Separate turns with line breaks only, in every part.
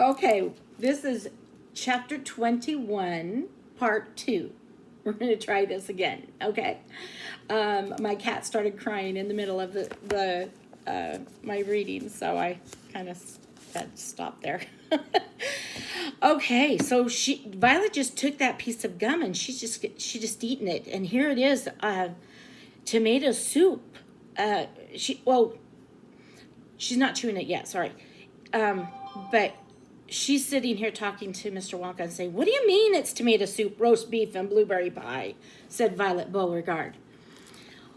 Okay, this is chapter 21, part 2. We're going to try this again, okay? My cat started crying in the middle of my reading, so I kind of had to stop there. Okay, so Violet just took that piece of gum and she just eaten it, and here it is, tomato soup. She's not chewing it yet, sorry. But she's sitting here talking to Mr. Wonka and saying, "What do you mean it's tomato soup, roast beef, and blueberry pie?" said Violet Beauregard.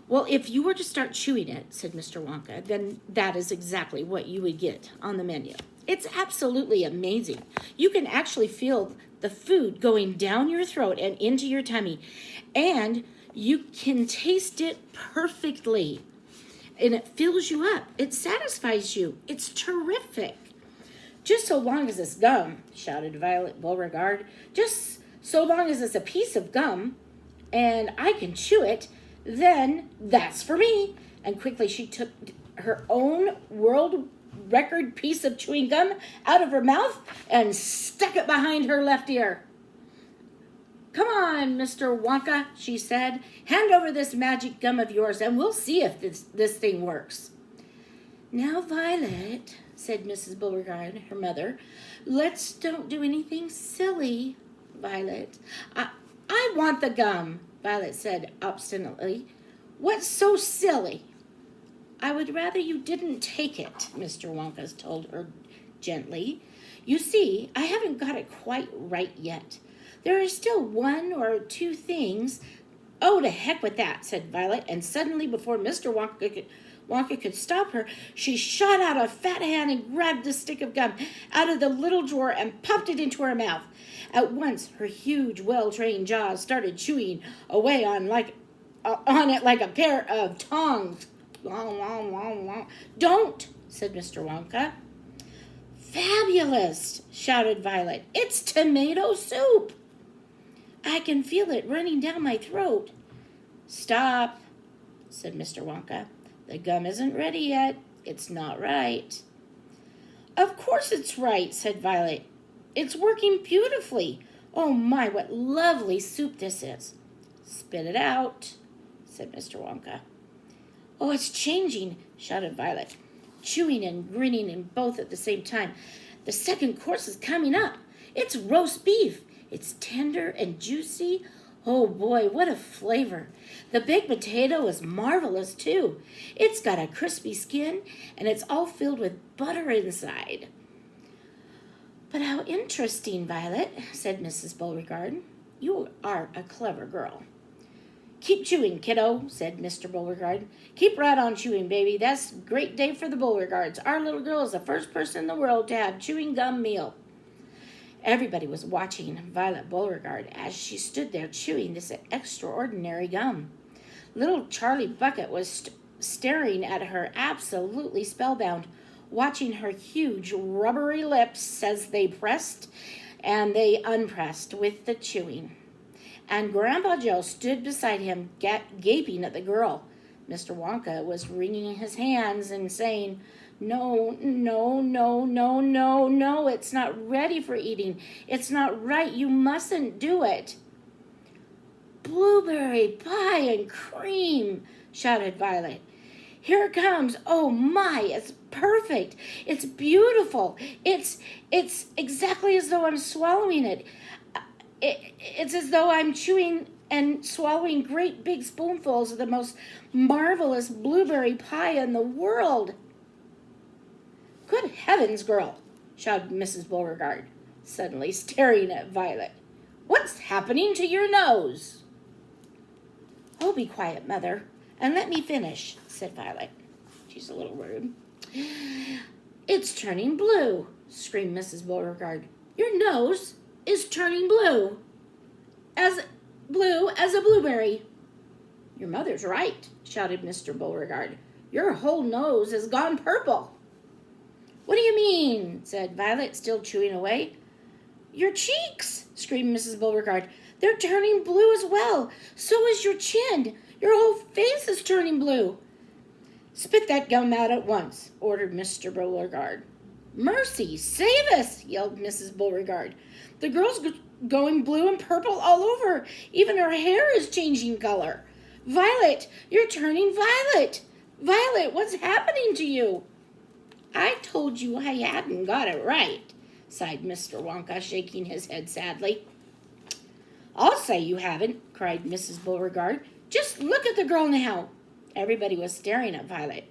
"Well, if you were to start chewing it," said Mr. Wonka, "then that is exactly what you would get on the menu. It's absolutely amazing. You can actually feel the food going down your throat and into your tummy, and you can taste it perfectly. And it fills you up. It satisfies you. It's terrific." "Just so long as it's gum," shouted Violet Beauregard. "Just so long as it's a piece of gum and I can chew it, then that's for me." And quickly she took her own world record piece of chewing gum out of her mouth and stuck it behind her left ear. "Come on, Mr. Wonka," she said. "Hand over this magic gum of yours and we'll see if this thing works." "Now, Violet," said Mrs. Beauregard, her mother, "let's don't do anything silly, Violet." I want the gum," Violet said obstinately. "What's so silly?" "I would rather you didn't take it," Mr. Wonka told her gently. "You see, I haven't got it quite right yet. There are still one or two things—" "Oh, to heck with that," said Violet, and suddenly, before Mr. Wonka could stop her, she shot out a fat hand and grabbed a stick of gum out of the little drawer and popped it into her mouth. At once, her huge, well-trained jaws started chewing away on it like a pair of tongs. "Don't," said Mr. Wonka. "Fabulous," shouted Violet. "It's tomato soup. I can feel it running down my throat." "Stop," said Mr. Wonka. "The gum isn't ready yet. It's not right." "Of course it's right," said Violet. "It's working beautifully. Oh my, what lovely soup this is." "Spit it out," said Mr. Wonka. "Oh, it's changing," shouted Violet, chewing and grinning in both at the same time. "The second course is coming up. It's roast beef. It's tender and juicy. Oh boy, what a flavor. The baked potato is marvelous too. It's got a crispy skin and it's all filled with butter inside." "But how interesting, Violet," said Mrs. Beauregard. "You are a clever girl." "Keep chewing, kiddo," said Mr. Beauregard. "Keep right on chewing, baby. That's a great day for the Beauregards. Our little girl is the first person in the world to have chewing gum meal." Everybody was watching Violet Beauregard as she stood there chewing this extraordinary gum. Little Charlie Bucket was staring at her absolutely spellbound, watching her huge rubbery lips as they pressed and they unpressed with the chewing. And Grandpa Joe stood beside him, gaping at the girl. Mr. Wonka was wringing his hands and saying, "No, no, no, no, no, no, it's not ready for eating. It's not right. You mustn't do it." "Blueberry pie and cream," shouted Violet. "Here it comes. Oh my, it's perfect. It's beautiful. It's exactly as though I'm swallowing it. It's as though I'm chewing and swallowing great big spoonfuls of the most marvelous blueberry pie in the world." "Good heavens, girl," shouted Mrs. Beauregard, suddenly staring at Violet. "What's happening to your nose?" "Oh, be quiet, Mother, and let me finish," said Violet. She's a little rude. "It's turning blue," screamed Mrs. Beauregard. "Your nose is turning blue as a blueberry." "Your mother's right," shouted Mr. Beauregard. "Your whole nose has gone purple." "What do you mean?" said Violet, still chewing away. "Your cheeks," screamed Mrs. Beauregard. "They're turning blue as well. So is your chin. Your whole face is turning blue." "Spit that gum out at once," ordered Mr. Beauregard. Mercy, save us, yelled Mrs. Beauregard. The girl's going blue and purple all over. Even her hair is changing color. Violet, you're turning violet. Violet, what's happening to you? I told you I hadn't got it right, sighed Mr. Wonka, shaking his head sadly. I'll say you haven't, cried Mrs. Beauregard. Just look at the girl now. Everybody was staring at Violet.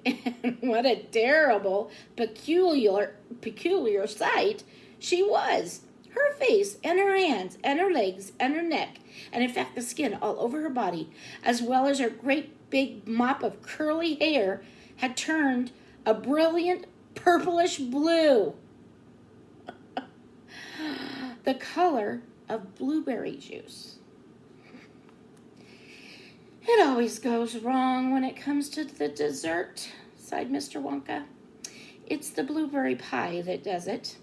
What a terrible, peculiar sight she was. Her face and her hands and her legs and her neck, and in fact the skin all over her body, as well as her great big mop of curly hair, had turned a brilliant purplish blue. The color of blueberry juice. It always goes wrong when it comes to the dessert, sighed Mr. Wonka. It's the blueberry pie that does it.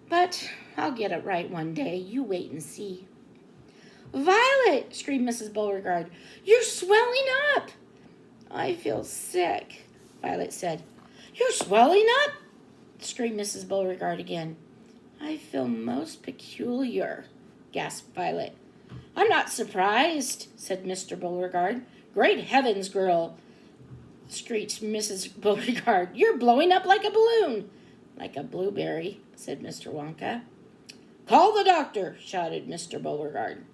But I'll get it right one day. You wait and see. Violet, screamed Mrs. Beauregard, you're swelling up. I feel sick, Violet said. You're swelling up? Screamed Mrs. Beauregard again. I feel most peculiar, gasped Violet. I'm not surprised, said Mr. Beauregard. Great heavens, girl, screeched Mrs. Beauregard. You're blowing up like a balloon. Like a blueberry, said Mr. Wonka. Call the doctor, shouted Mr. Beauregard.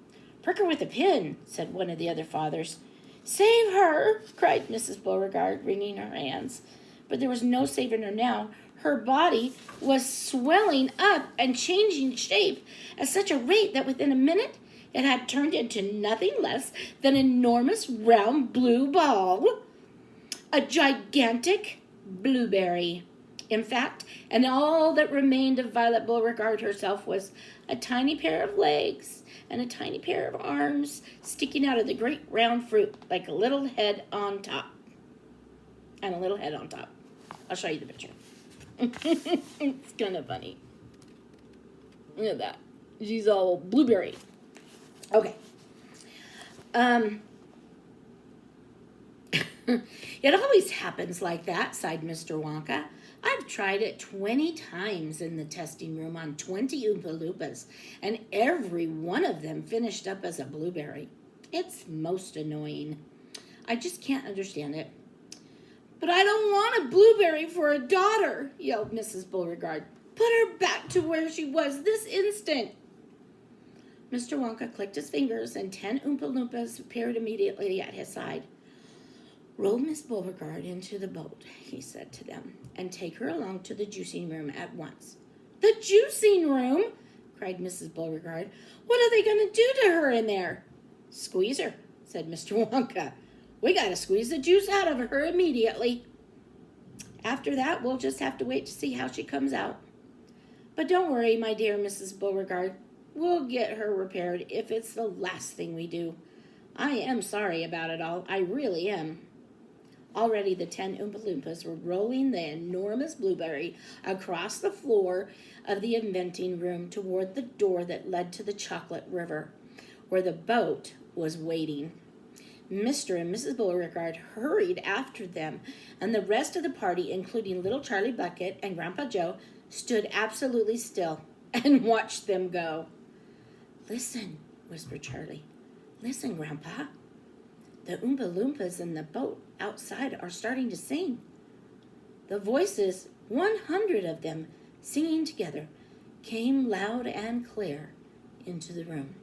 Prick her with a pin, said one of the other fathers. Save her, cried Mrs. Beauregard, wringing her hands. But there was no saving her now. Her body was swelling up and changing shape at such a rate that within a minute it had turned into nothing less than an enormous round blue ball. A gigantic blueberry. In fact, and all that remained of Violet Beauregard herself was a tiny pair of legs and a tiny pair of arms sticking out of the great round fruit like a little head on top. And a little head on top. I'll show you the picture. It's kind of funny. Look at that. She's all blueberry. Okay. It always happens like that, sighed Mr. Wonka. I've tried it 20 times in the testing room on 20 Oompa Loompas, and every one of them finished up as a blueberry. It's most annoying. I just can't understand it. But I don't want a blueberry for a daughter, yelled Mrs. Beauregard. Put her back to where she was this instant. Mr. Wonka clicked his fingers, and 10 Oompa Loompas appeared immediately at his side. Roll Miss Beauregard into the boat, he said to them, and take her along to the juicing room at once. The juicing room? Cried Mrs. Beauregard. What are they going to do to her in there? Squeeze her, said Mr. Wonka. We got to squeeze the juice out of her immediately. After that, we'll just have to wait to see how she comes out. But don't worry, my dear Mrs. Beauregard. We'll get her repaired if it's the last thing we do. I am sorry about it all. I really am. Already the 10 Oompa Loompas were rolling the enormous blueberry across the floor of the inventing room toward the door that led to the chocolate river, where the boat was waiting. Mr. and Mrs. Beauregard hurried after them, and the rest of the party, including little Charlie Bucket and Grandpa Joe, stood absolutely still and watched them go. Listen, whispered Charlie. Listen, Grandpa. The Oompa Loompas in the boat outside are starting to sing. The voices, 100 of them, singing together, came loud and clear into the room.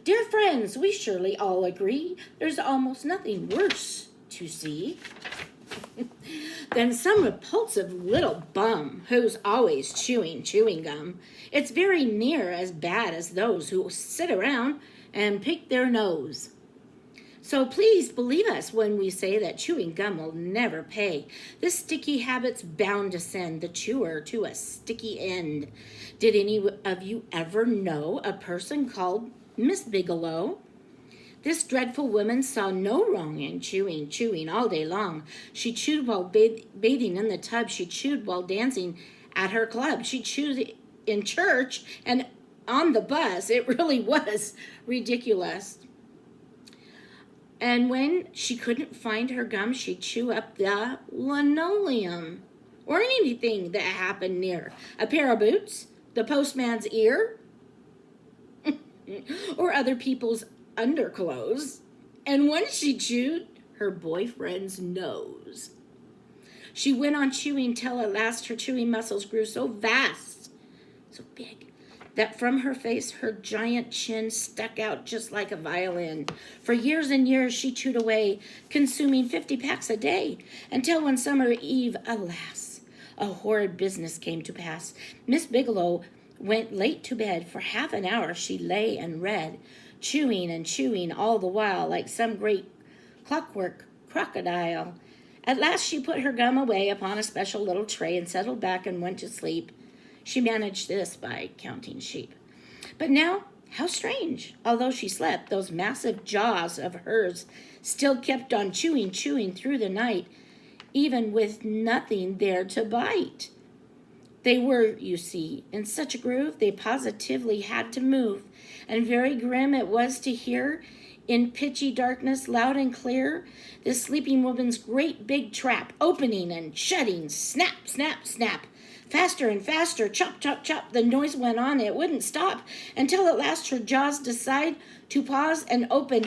Dear friends, we surely all agree there's almost nothing worse to see than some repulsive little bum who's always chewing gum. It's very near as bad as those who sit around and pick their nose. So please believe us when we say that chewing gum will never pay. This sticky habit's bound to send the chewer to a sticky end. Did any of you ever know a person called Miss Bigelow? This dreadful woman saw no wrong in chewing all day long. She chewed while bathing in the tub. She chewed while dancing at her club. She chewed in church and on the bus. It really was ridiculous. And when she couldn't find her gum, she'd chew up the linoleum or anything that happened near a pair of boots, the postman's ear, or other people's underclothes. And once she chewed her boyfriend's nose. She went on chewing till at last her chewing muscles grew so vast, so big, that from her face her giant chin stuck out just like a violin. For years and years she chewed away, consuming 50 packs a day, until one summer eve, alas, a horrid business came to pass. Miss Bigelow went late to bed. For half an hour she lay and read, chewing and chewing all the while like some great clockwork crocodile. At last she put her gum away upon a special little tray and settled back and went to sleep. She managed this by counting sheep. But now, how strange! Although she slept, those massive jaws of hers still kept on chewing through the night, even with nothing there to bite. They were, you see, in such a groove they positively had to move, and very grim it was to hear, in pitchy darkness, loud and clear, this sleeping woman's great big trap opening and shutting, snap, snap, snap. Faster and faster, chop, chop, chop, the noise went on. It wouldn't stop until at last her jaws decided to pause and open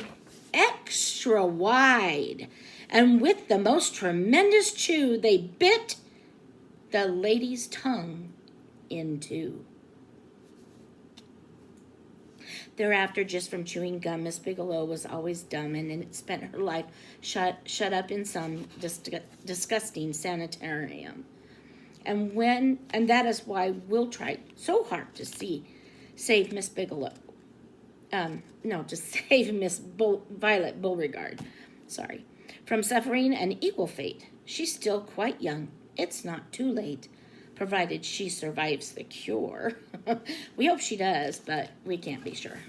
extra wide. And with the most tremendous chew, they bit the lady's tongue in two. Thereafter, just from chewing gum, Miss Bigelow was always dumb and spent her life shut up in some disgusting sanitarium. And that is why Will tried so hard to save Miss Bigelow. To save Miss Violet Beauregard, from suffering an equal fate. She's still quite young. It's not too late, provided she survives the cure. We hope she does, but we can't be sure.